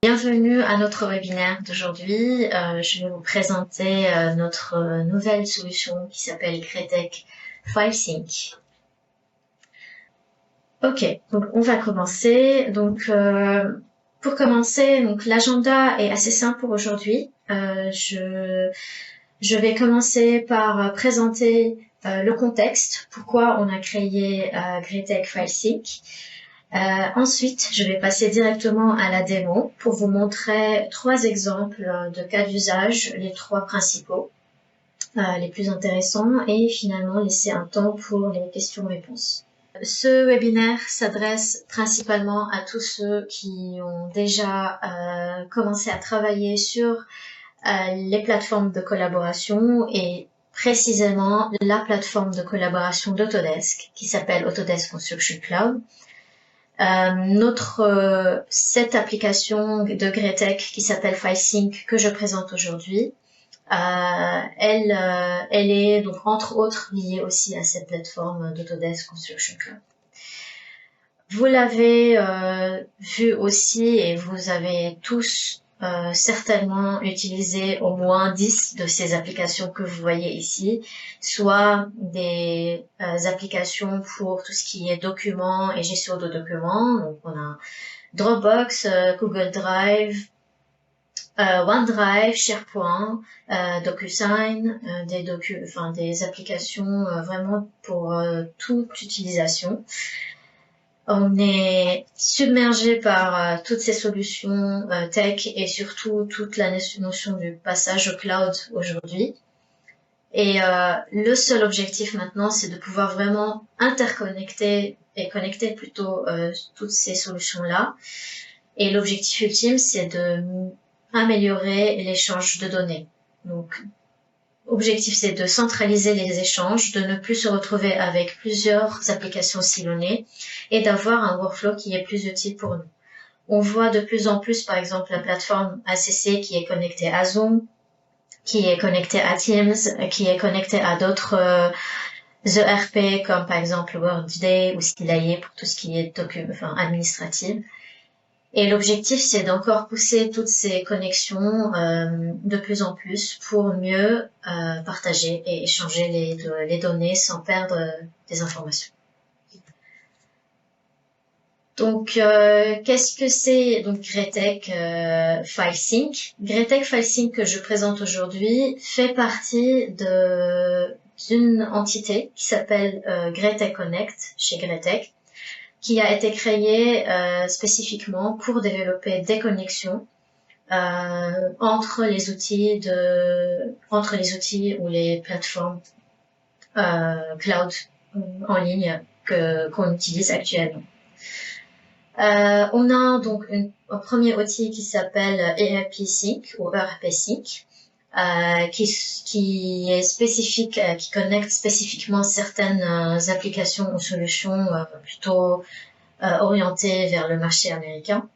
Bienvenue à notre webinaire d'aujourd'hui. Je vais vous présenter notre nouvelle solution qui s'appelle Gretek FileSync. Ok, donc on va commencer. Pour commencer, l'agenda est assez simple pour aujourd'hui. Je vais commencer par présenter le contexte, pourquoi on a créé Gretek FileSync. Ensuite, je vais passer directement à la démo pour vous montrer 3 exemples de cas d'usage, les 3 principaux, les plus intéressants, et finalement laisser un temps pour les questions-réponses. Ce webinaire s'adresse principalement à tous ceux qui ont déjà commencé à travailler sur les plateformes de collaboration et précisément la plateforme de collaboration d'Autodesk qui s'appelle Autodesk Construction Cloud. Cette application de Gretek qui s'appelle FileSync que je présente aujourd'hui, elle est donc entre autres liée aussi à cette plateforme d'Autodesk Construction Cloud. Vous l'avez vu aussi et vous avez tous certainement utilisé au moins 10 de ces applications que vous voyez ici, soit des applications pour tout ce qui est documents et gestion de documents. Donc on a Dropbox, Google Drive, OneDrive, SharePoint, DocuSign, des applications vraiment pour toute utilisation. On est submergé par toutes ces solutions tech et surtout toute la notion du passage au cloud aujourd'hui. Et le seul objectif maintenant, c'est de pouvoir vraiment interconnecter et connecter plutôt toutes ces solutions-là. Et l'objectif ultime, c'est de améliorer l'échange de données. Donc, l'objectif, c'est de centraliser les échanges, de ne plus se retrouver avec plusieurs applications sillonnées et d'avoir un workflow qui est plus utile pour nous. On voit de plus en plus, par exemple, la plateforme ACC qui est connectée à Zoom, qui est connectée à Teams, qui est connectée à d'autres ERP comme par exemple Workday ou Skillaye pour tout ce qui est administratif. Et l'objectif, c'est d'encore pousser toutes ces connexions de plus en plus pour mieux partager et échanger les données sans perdre des informations. Donc, qu'est-ce que c'est donc Gretek FileSync? Gretek FileSync que je présente aujourd'hui fait partie d'une entité qui s'appelle Gretek Connect chez Gretek, qui a été créé spécifiquement pour développer des connexions entre les outils ou les plateformes cloud en ligne qu'on utilise actuellement. On a donc un premier outil qui s'appelle ERP Sync ou ERP Sync, qui est spécifique, qui connecte spécifiquement certaines applications ou solutions plutôt orientées vers le marché américain.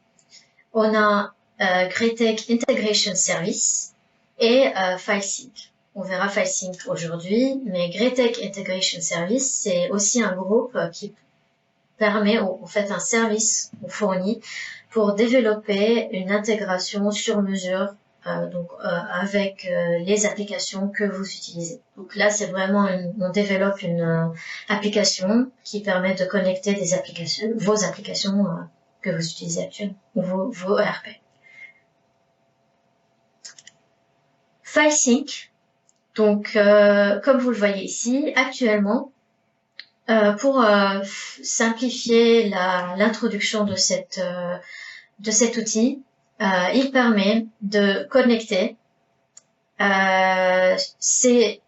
On a Gretek Integration Service et FileSync. On verra FileSync aujourd'hui, mais Gretek Integration Service, c'est aussi un groupe qui permet en fait un service fourni pour développer une intégration sur mesure avec les applications que vous utilisez. Donc là, c'est vraiment on développe une application qui permet de connecter des applications, vos applications que vous utilisez actuellement, ou vos ERP. FileSync, donc comme vous le voyez ici, actuellement, pour simplifier l'introduction de cet outil, il permet de connecter ces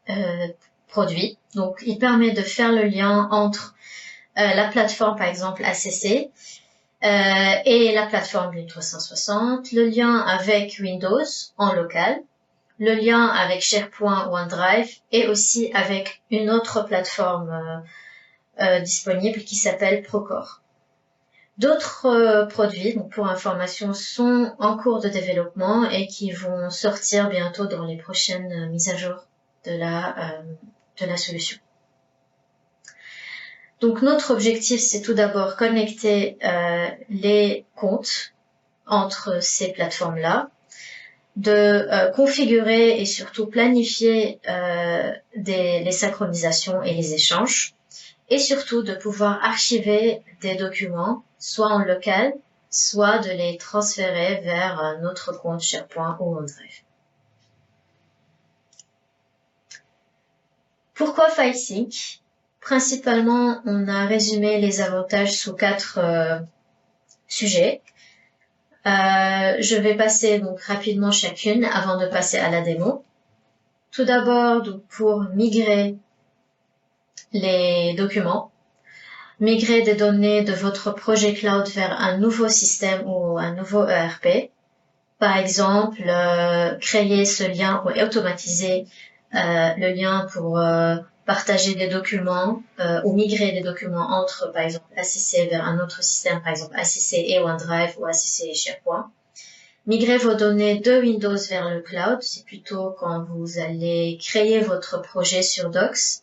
produits. Donc, il permet de faire le lien entre la plateforme, par exemple ACC, et la plateforme Link 360, le lien avec Windows en local, le lien avec SharePoint, OneDrive, et aussi avec une autre plateforme disponible qui s'appelle Procore. D'autres produits, donc pour information, sont en cours de développement et qui vont sortir bientôt dans les prochaines mises à jour de la solution. Donc notre objectif, c'est tout d'abord connecter les comptes entre ces plateformes-là, de configurer et surtout planifier les synchronisations et les échanges, et surtout de pouvoir archiver des documents, soit en local, soit de les transférer vers notre compte SharePoint ou OneDrive. Pourquoi FileSync? Principalement, on a résumé les avantages sous 4 sujets. Je vais passer donc rapidement chacune avant de passer à la démo. Tout d'abord, donc pour migrer les documents, migrer des données de votre projet cloud vers un nouveau système ou un nouveau ERP. Par exemple, créer ce lien ou automatiser le lien pour partager des documents ou migrer des documents entre, par exemple, ACC vers un autre système, par exemple ACC et OneDrive ou ACC et SharePoint. Migrer vos données de Windows vers le cloud, c'est plutôt quand vous allez créer votre projet sur Docs.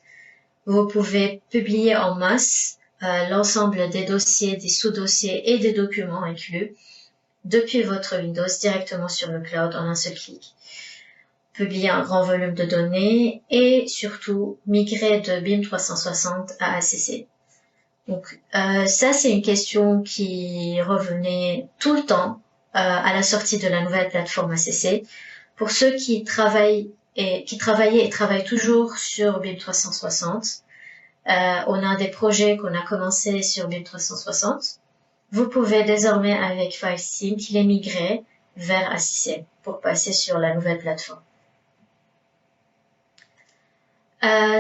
Vous pouvez publier en masse l'ensemble des dossiers, des sous-dossiers et des documents inclus depuis votre Windows directement sur le cloud en un seul clic. Publier un grand volume de données et surtout migrer de BIM 360 à ACC. Donc ça c'est une question qui revenait tout le temps à la sortie de la nouvelle plateforme ACC. Pour ceux qui travaillaient et travaillent toujours sur BIM 360, on a des projets qu'on a commencé sur BIM 360. Vous pouvez désormais avec FileSync les migrer vers ACC pour passer sur la nouvelle plateforme.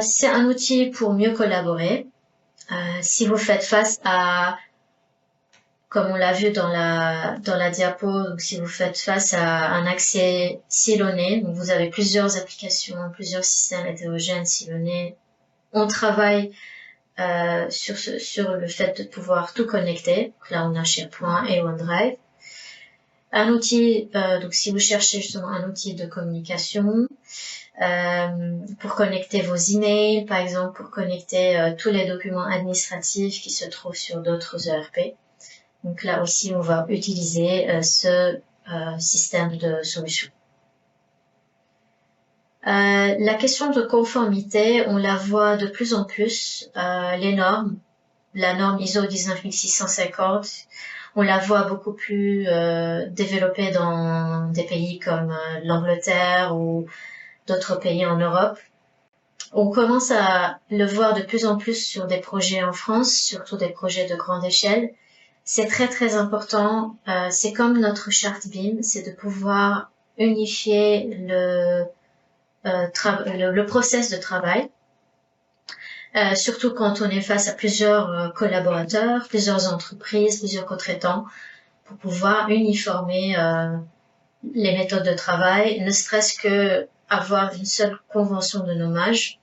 C'est un outil pour mieux collaborer. Si vous faites face à, comme on l'a vu dans la diapo, donc si vous faites face à un accès silonné, donc vous avez plusieurs applications, plusieurs systèmes hétérogènes silonnés, on travaille sur le fait de pouvoir tout connecter. Donc là, on a SharePoint et OneDrive. Un outil, donc si vous cherchez justement un outil de communication, pour connecter vos emails, par exemple, pour connecter tous les documents administratifs qui se trouvent sur d'autres ERP. Donc là aussi, on va utiliser ce système de solution. La question de conformité, on la voit de plus en plus. Les normes, la norme ISO 19650, on la voit beaucoup plus développée dans des pays comme l'Angleterre ou d'autres pays en Europe. On commence à le voir de plus en plus sur des projets en France, surtout des projets de grande échelle. C'est très très important. C'est comme notre charte BIM, c'est de pouvoir unifier le process de travail, surtout quand on est face à plusieurs collaborateurs, plusieurs entreprises, plusieurs co-traitants, pour pouvoir uniformer les méthodes de travail, ne serait-ce que avoir une seule convention de nommage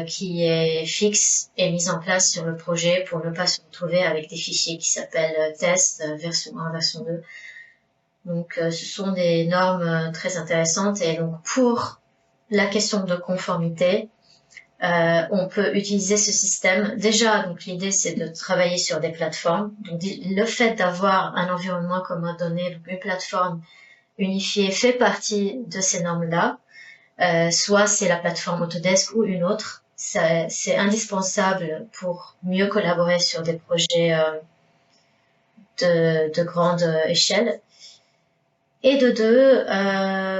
qui est fixe et mise en place sur le projet pour ne pas se retrouver avec des fichiers qui s'appellent test, version 1, version 2. Donc ce sont des normes très intéressantes et donc pour la question de conformité, on peut utiliser ce système. Déjà, donc l'idée c'est de travailler sur des plateformes. Donc le fait d'avoir un environnement comme un donné, donc une plateforme unifiée fait partie de ces normes-là. Soit c'est la plateforme Autodesk ou une autre. C'est indispensable pour mieux collaborer sur des projets de grande échelle. Et de deux,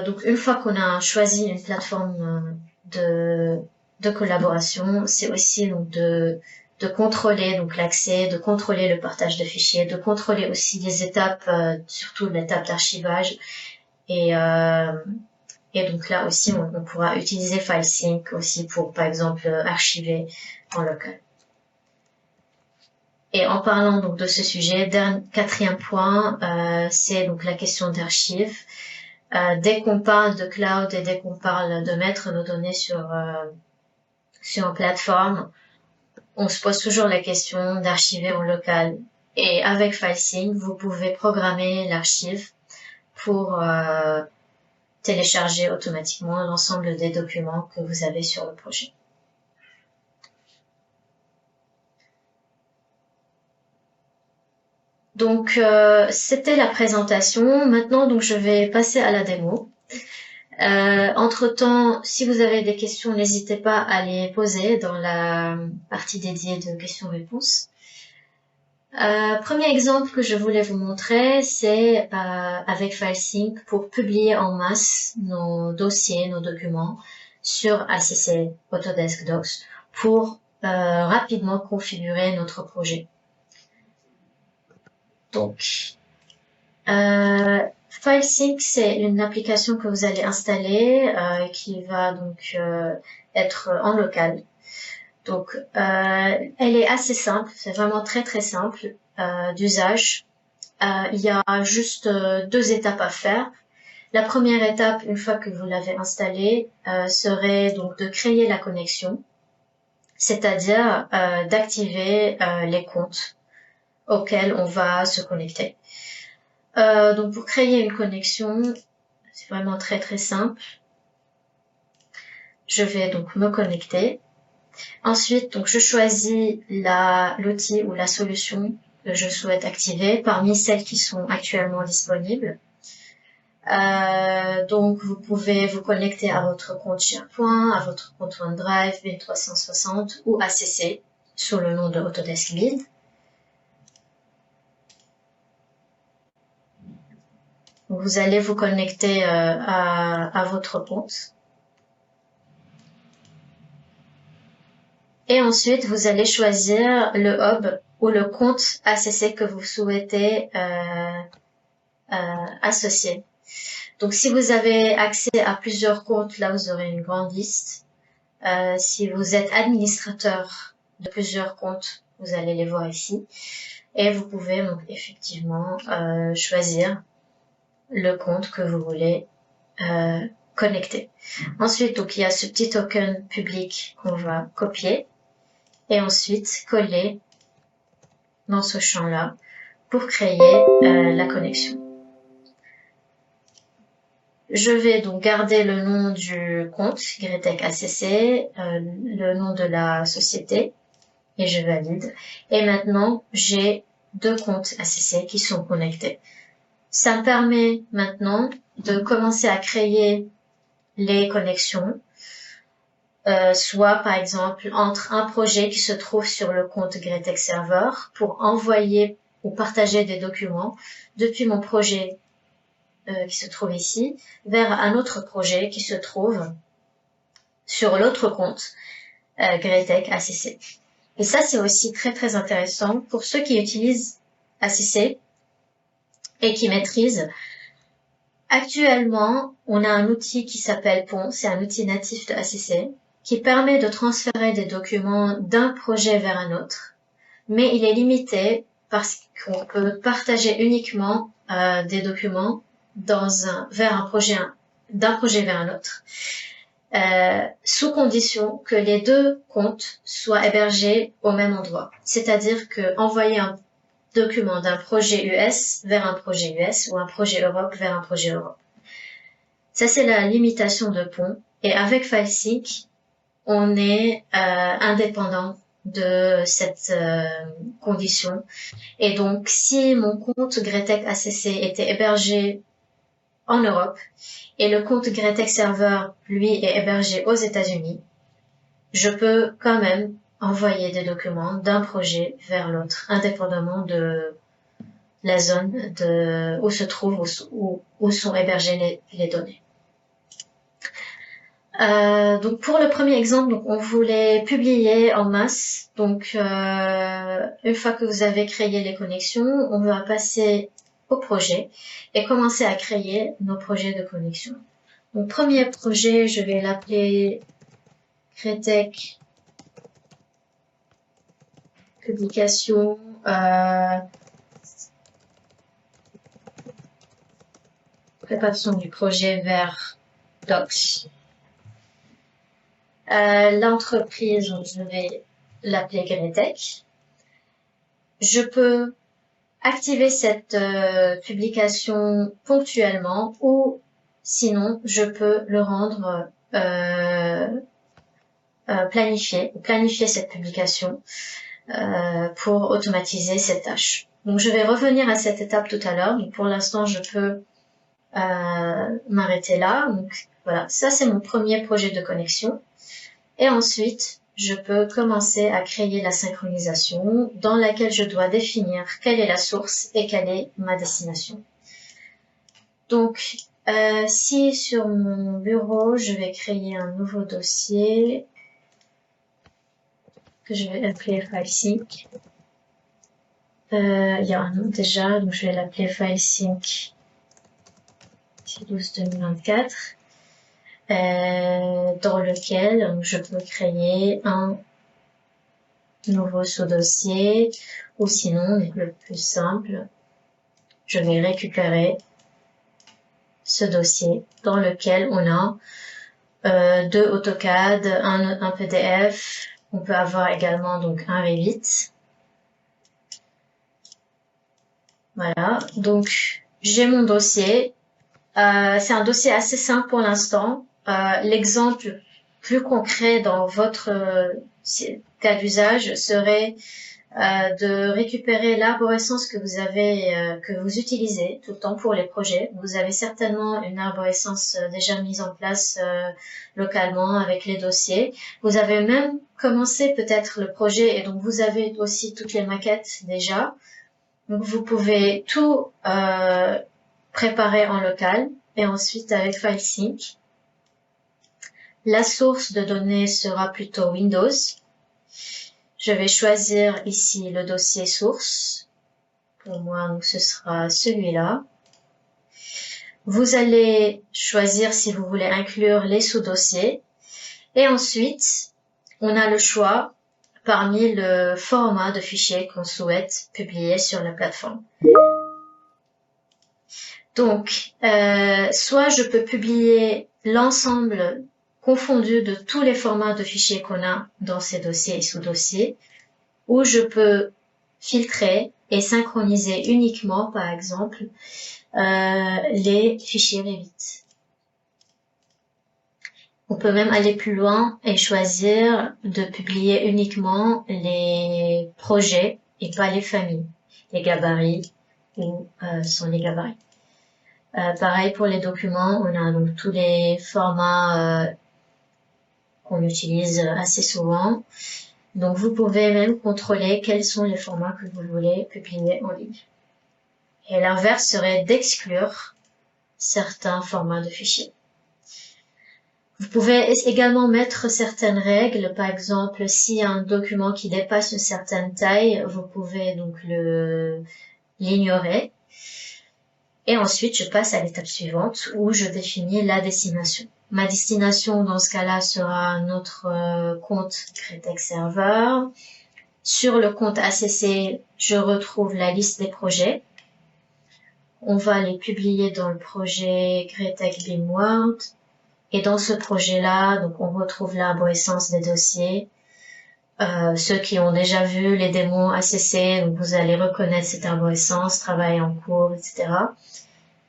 donc une fois qu'on a choisi une plateforme de collaboration, c'est aussi donc de contrôler donc l'accès, de contrôler le partage de fichiers, de contrôler aussi les étapes, surtout l'étape d'archivage. Et donc là aussi, on pourra utiliser FileSync aussi pour, par exemple, archiver en local. Et en parlant donc de ce sujet, quatrième point, c'est donc la question d'archives. Dès qu'on parle de cloud et dès qu'on parle de mettre nos données sur une plateforme, on se pose toujours la question d'archiver en local. Et avec FileSync, vous pouvez programmer l'archive pour télécharger automatiquement l'ensemble des documents que vous avez sur le projet. Donc, c'était la présentation. Maintenant, donc, je vais passer à la démo. Entre-temps, si vous avez des questions, n'hésitez pas à les poser dans la partie dédiée de questions-réponses. Premier exemple que je voulais vous montrer, c'est avec FileSync pour publier en masse nos dossiers, nos documents sur ACC Autodesk Docs pour rapidement configurer notre projet. Donc, FileSync, c'est une application que vous allez installer qui va donc être en local. Donc, elle est assez simple, c'est vraiment très très simple d'usage. Il y a juste 2 étapes à faire. La première étape, une fois que vous l'avez installée, serait donc de créer la connexion, c'est-à-dire d'activer les comptes auxquels on va se connecter. Donc pour créer une connexion, c'est vraiment très très simple. Je vais donc me connecter. Ensuite, donc je choisis l'outil ou la solution que je souhaite activer parmi celles qui sont actuellement disponibles. Donc vous pouvez vous connecter à votre compte SharePoint, à votre compte OneDrive, B360 ou ACC sous le nom de Autodesk Build. Vous allez vous connecter à votre compte. Et ensuite, vous allez choisir le hub ou le compte ACC que vous souhaitez associer. Donc, si vous avez accès à plusieurs comptes, là, vous aurez une grande liste. Si vous êtes administrateur de plusieurs comptes, vous allez les voir ici. Et vous pouvez donc effectivement choisir le compte que vous voulez connecter. Ensuite, donc, il y a ce petit token public qu'on va copier et ensuite coller dans ce champ-là pour créer la connexion. Je vais donc garder le nom du compte, Gretec ACC, le nom de la société, et je valide. Et maintenant, j'ai 2 comptes ACC qui sont connectés. Ça me permet maintenant de commencer à créer les connexions, soit par exemple entre un projet qui se trouve sur le compte Gretec Server pour envoyer ou partager des documents depuis mon projet qui se trouve ici, vers un autre projet qui se trouve sur l'autre compte Gretec ACC. Et ça, c'est aussi très très intéressant pour ceux qui utilisent ACC et qui maîtrisent. Actuellement, on a un outil qui s'appelle Pont, c'est un outil natif de ACC, qui permet de transférer des documents d'un projet vers un autre, mais il est limité parce qu'on peut partager uniquement des documents d'un projet vers un autre, sous condition que les 2 comptes soient hébergés au même endroit. C'est-à-dire que envoyer un document d'un projet US vers un projet US ou un projet Europe vers un projet Europe. Ça, c'est la limitation de Pont. Et avec FileSync, on est indépendant de cette condition. Et donc, si mon compte Gretec ACC était hébergé en Europe et le compte Gretec Server, lui, est hébergé aux États-Unis, je peux quand même envoyer des documents d'un projet vers l'autre, indépendamment de la zone où se trouvent, où sont hébergées les données. Donc pour le premier exemple, donc on voulait publier en masse. Donc une fois que vous avez créé les connexions, on va passer au projet et commencer à créer nos projets de connexion. Mon premier projet, je vais l'appeler Gretec publication préparation du projet vers Docs. L'entreprise, je vais l'appeler Gretec. Je peux activer cette publication ponctuellement ou sinon je peux le rendre planifier cette publication pour automatiser cette tâche. Donc, je vais revenir à cette étape tout à l'heure. Donc, pour l'instant, je peux m'arrêter là. Donc, voilà, ça c'est mon premier projet de connexion. Et ensuite, je peux commencer à créer la synchronisation dans laquelle je dois définir quelle est la source et quelle est ma destination. Donc, si sur mon bureau, je vais créer un nouveau dossier que je vais appeler FileSync. Il y a un nom déjà, donc je vais l'appeler FileSync 12-2024, dans lequel je peux créer un nouveau sous-dossier, ou sinon, le plus simple, je vais récupérer ce dossier dans lequel on a deux AutoCAD, un PDF, on peut avoir également donc un Revit. Voilà, donc j'ai mon dossier. C'est un dossier assez simple pour l'instant. L'exemple plus concret dans votre cas d'usage serait de récupérer l'arborescence que vous avez, que vous utilisez tout le temps pour les projets. Vous avez certainement une arborescence déjà mise en place localement avec les dossiers. Vous avez même commencé peut-être le projet et donc vous avez aussi toutes les maquettes déjà. Donc vous pouvez tout préparer en local et ensuite avec FileSync. La source de données sera plutôt Windows. Je vais choisir ici le dossier source. Pour moi, donc, ce sera celui-là. Vous allez choisir si vous voulez inclure les sous-dossiers. Et ensuite, on a le choix parmi le format de fichier qu'on souhaite publier sur la plateforme. Donc, soit je peux publier l'ensemble confondu de tous les formats de fichiers qu'on a dans ces dossiers et sous-dossiers, ou je peux filtrer et synchroniser uniquement, par exemple, les fichiers Revit. On peut même aller plus loin et choisir de publier uniquement les projets et pas les familles, les gabarits ou sans les gabarits. Pareil pour les documents, on a donc tous les formats qu'on utilise assez souvent. Donc vous pouvez même contrôler quels sont les formats que vous voulez publier en ligne. Et l'inverse serait d'exclure certains formats de fichiers. Vous pouvez également mettre certaines règles, par exemple, s'il y a un document qui dépasse une certaine taille, vous pouvez donc l'ignorer. Et ensuite, je passe à l'étape suivante où je définis la destination. Ma destination, dans ce cas-là, sera notre compte Cretec Server. Sur le compte ACC, je retrouve la liste des projets. On va les publier dans le projet Cretec BIMWorld. Et dans ce projet-là, donc on retrouve l'arborescence des dossiers. Ceux qui ont déjà vu les démos ACC, donc vous allez reconnaître cette arborescence, travail en cours, etc.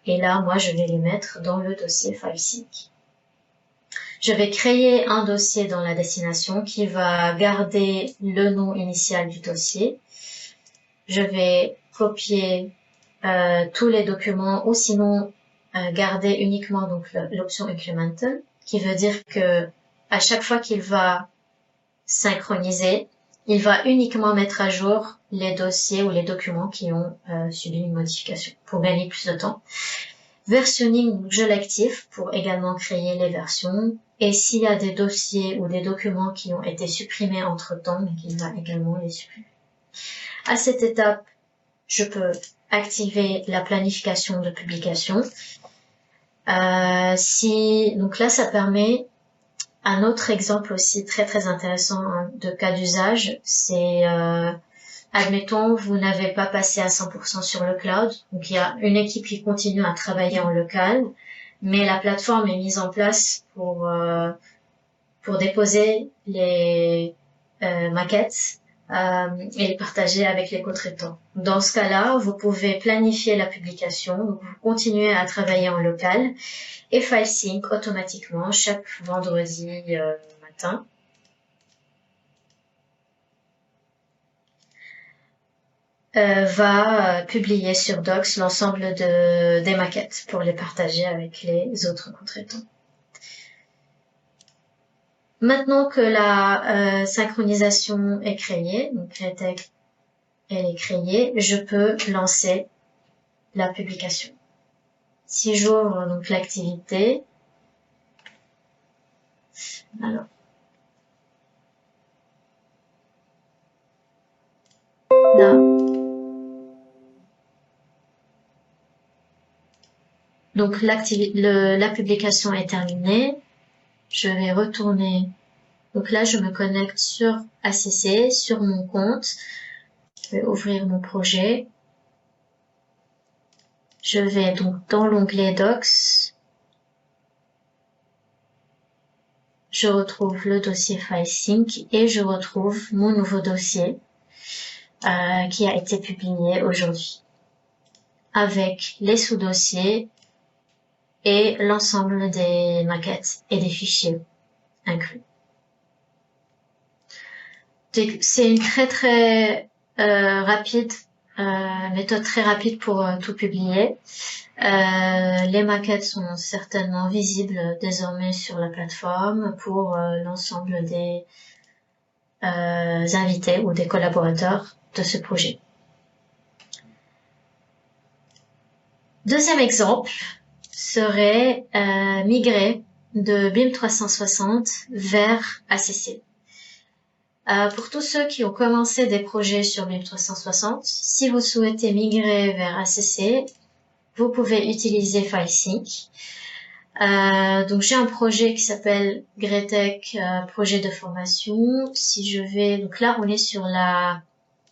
Et là, moi, je vais les mettre dans le dossier FileSync. Je vais créer un dossier dans la destination qui va garder le nom initial du dossier. Je vais copier tous les documents ou sinon garder uniquement donc l'option incremental, qui veut dire que à chaque fois qu'il va synchroniser, il va uniquement mettre à jour les dossiers ou les documents qui ont subi une modification pour gagner plus de temps. Versionning, je l'active pour également créer les versions. Et s'il y a des dossiers ou des documents qui ont été supprimés entre-temps, il va également les supprimer. À cette étape, je peux activer la planification de publication. Donc là, ça permet un autre exemple aussi très très intéressant de cas d'usage. C'est, admettons, vous n'avez pas passé à 100% sur le cloud. Donc il y a une équipe qui continue à travailler en local, mais la plateforme est mise en place pour déposer les maquettes et les partager avec les co-traitants. Dans ce cas-là, vous pouvez planifier la publication, donc vous continuez à travailler en local et FileSync automatiquement chaque vendredi matin. va publier sur Docs l'ensemble des maquettes pour les partager avec les autres contractants. Maintenant que la synchronisation est créée, donc Gretek elle est créée, je peux lancer la publication. Si j'ouvre donc l'activité, alors là, donc la publication est terminée. Je vais retourner. Donc là, je me connecte sur ACC, sur mon compte. Je vais ouvrir mon projet. Je vais donc dans l'onglet Docs. Je retrouve le dossier FileSync et je retrouve mon nouveau dossier qui a été publié aujourd'hui avec les sous-dossiers et l'ensemble des maquettes et des fichiers inclus. C'est une très rapide méthode très rapide pour tout publier. Les maquettes sont certainement visibles désormais sur la plateforme pour l'ensemble des invités ou des collaborateurs de ce projet. Deuxième exemple serait migrer de BIM 360 vers ACC. Pour tous ceux qui ont commencé des projets sur BIM 360, si vous souhaitez migrer vers ACC, vous pouvez utiliser FileSync. Donc j'ai un projet qui s'appelle Gretek projet de formation. Si je vais, donc là on est sur la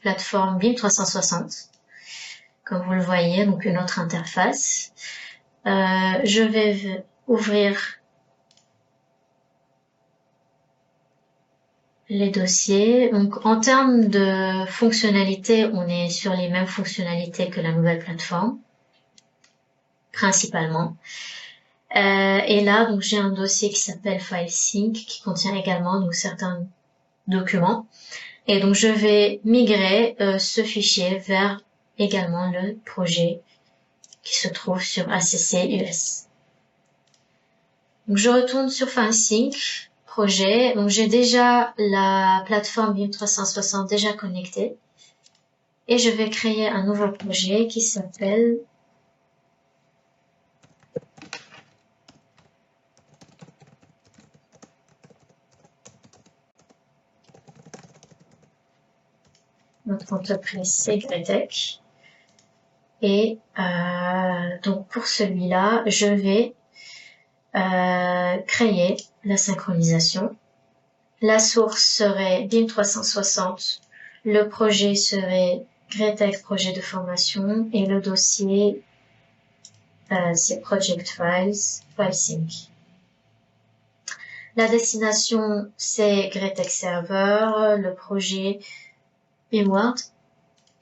plateforme BIM 360, comme vous le voyez, donc une autre interface. Je vais ouvrir les dossiers. Donc en termes de fonctionnalités, on est sur les mêmes fonctionnalités que la nouvelle plateforme, principalement. Et là, donc j'ai un dossier qui s'appelle FileSync qui contient également donc certains documents. Et donc je vais migrer ce fichier vers également le projet qui se trouve sur ACC US. Donc je retourne sur FileSync projet. Donc j'ai déjà la plateforme BIM 360 déjà connectée et je vais créer un nouveau projet qui s'appelle notre entreprise c'est Gretek. Et donc pour celui-là, je vais créer la synchronisation. La source serait BIM 360, le projet serait Gretek projet de formation et le dossier c'est Project Files, FileSync. La destination c'est Gretek Server, le projet BIMWorld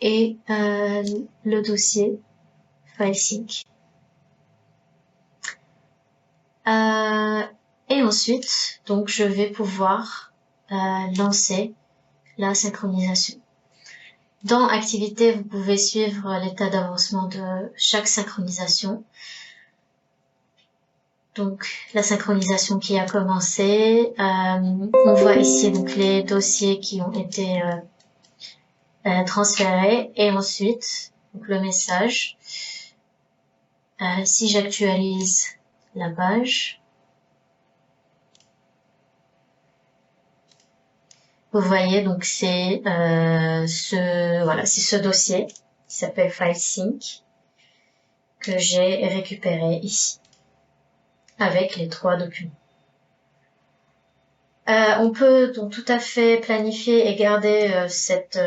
et le dossier FileSync. Et ensuite, donc je vais pouvoir lancer la synchronisation. Dans Activité, vous pouvez suivre l'état d'avancement de chaque synchronisation. Donc la synchronisation qui a commencé, on voit ici donc les dossiers qui ont été transférés et ensuite donc le message. Si j'actualise la page, vous voyez donc c'est c'est ce dossier qui s'appelle FileSync que j'ai récupéré ici avec les 3 documents. On peut donc tout à fait planifier et garder cette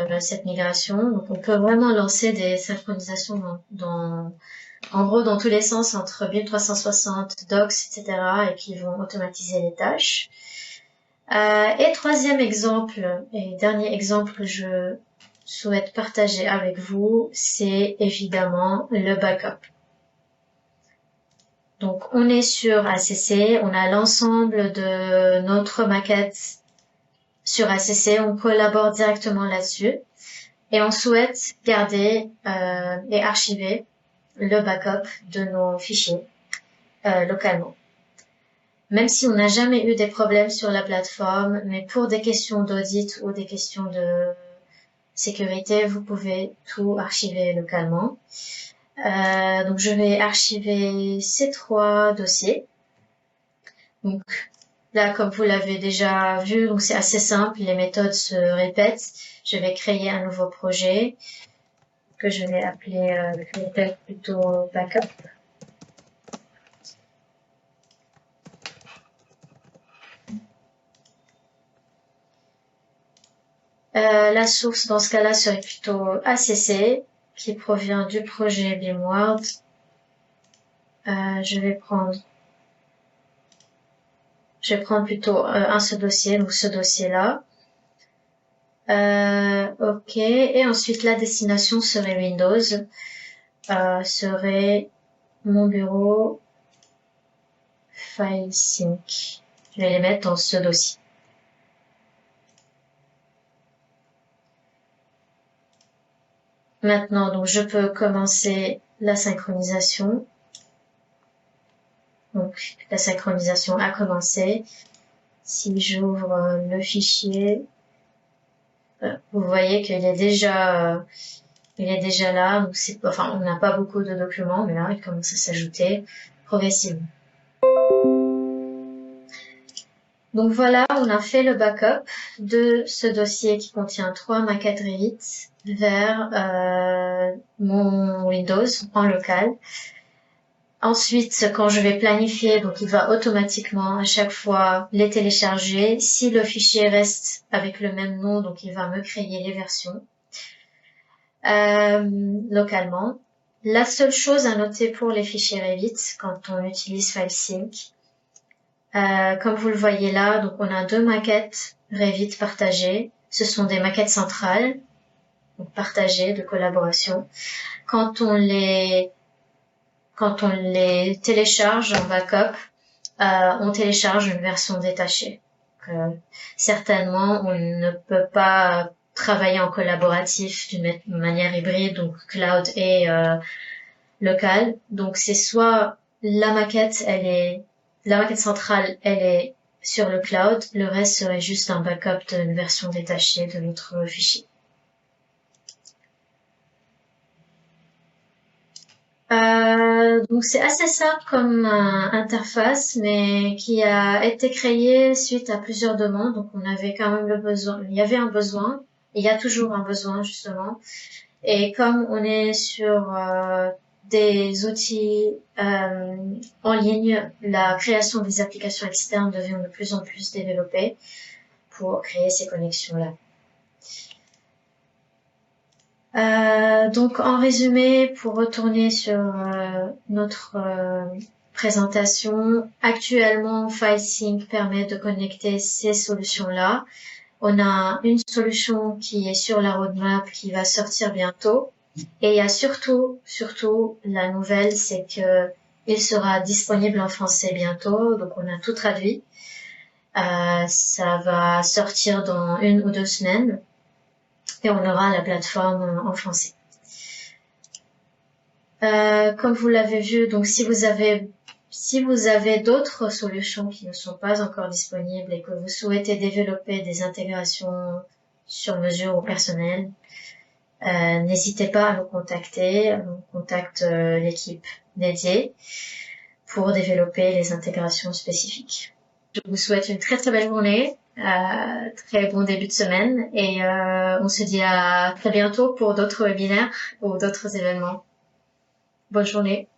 migration. Donc on peut vraiment lancer des synchronisations en gros dans tous les sens entre BIM 360, Docs, etc. et qui vont automatiser les tâches. Et troisième exemple et dernier exemple que je souhaite partager avec vous, c'est évidemment le backup. Donc on est sur ACC, on a l'ensemble de notre maquette sur ACC, on collabore directement là-dessus. et on souhaite garder et archiver le backup de nos fichiers localement. Même si on n'a jamais eu des problèmes sur la plateforme, mais pour des questions d'audit ou des questions de sécurité, vous pouvez tout archiver localement. Donc je vais archiver ces 3 dossiers. Donc là, comme vous l'avez déjà vu, donc c'est assez simple, les méthodes se répètent. Je vais créer un nouveau projet que je vais appeler plutôt backup. La source dans ce cas-là serait plutôt ACC, qui provient du projet BIMworld. Je vais prendre plutôt un seul dossier, donc ce dossier-là. OK. Et ensuite, la destination serait Windows. Serait mon bureau File Sync. Je vais les mettre dans ce dossier. Maintenant, donc, je peux commencer la synchronisation. Donc, la synchronisation a commencé. Si j'ouvre le fichier, vous voyez qu'il est déjà là. Donc on n'a pas beaucoup de documents, mais là, il commence à s'ajouter progressivement. Donc voilà, on a fait le backup de ce dossier qui contient 3 maquettes Revit vers mon Windows en local. Ensuite, quand je vais planifier, donc il va automatiquement à chaque fois les télécharger. Si le fichier reste avec le même nom, donc il va me créer les versions localement. La seule chose à noter pour les fichiers Revit quand on utilise FileSync, comme vous le voyez là, donc on a 2 maquettes Revit partagées. Ce sont des maquettes centrales, donc partagées de collaboration. Quand on les télécharge en backup, on télécharge une version détachée. Certainement, on ne peut pas travailler en collaboratif d'une manière hybride, donc cloud et local. Donc c'est soit la maquette centrale, elle est sur le cloud, le reste serait juste un backup d'une version détachée de notre fichier. Donc c'est assez simple comme interface, mais qui a été créée suite à plusieurs demandes. Donc on avait quand même le besoin, il y avait un besoin, et il y a toujours un besoin justement. Et comme on est sur des outils en ligne, la création des applications externes devient de plus en plus développée pour créer ces connexions-là. Donc en résumé, pour retourner sur notre présentation, actuellement FileSync permet de connecter ces solutions-là. On a une solution qui est sur la roadmap qui va sortir bientôt. Et il y a surtout la nouvelle, c'est que il sera disponible en français bientôt. Donc on a tout traduit. Ça va sortir dans 1 ou 2 semaines. Et on aura la plateforme en français. Comme vous l'avez vu, donc si vous avez d'autres solutions qui ne sont pas encore disponibles et que vous souhaitez développer des intégrations sur mesure ou personnelles, n'hésitez pas à nous contacter. On contacte l'équipe dédiée pour développer les intégrations spécifiques. Je vous souhaite une très très belle journée. Très bon début de semaine et on se dit à très bientôt pour d'autres webinaires ou d'autres événements. Bonne journée.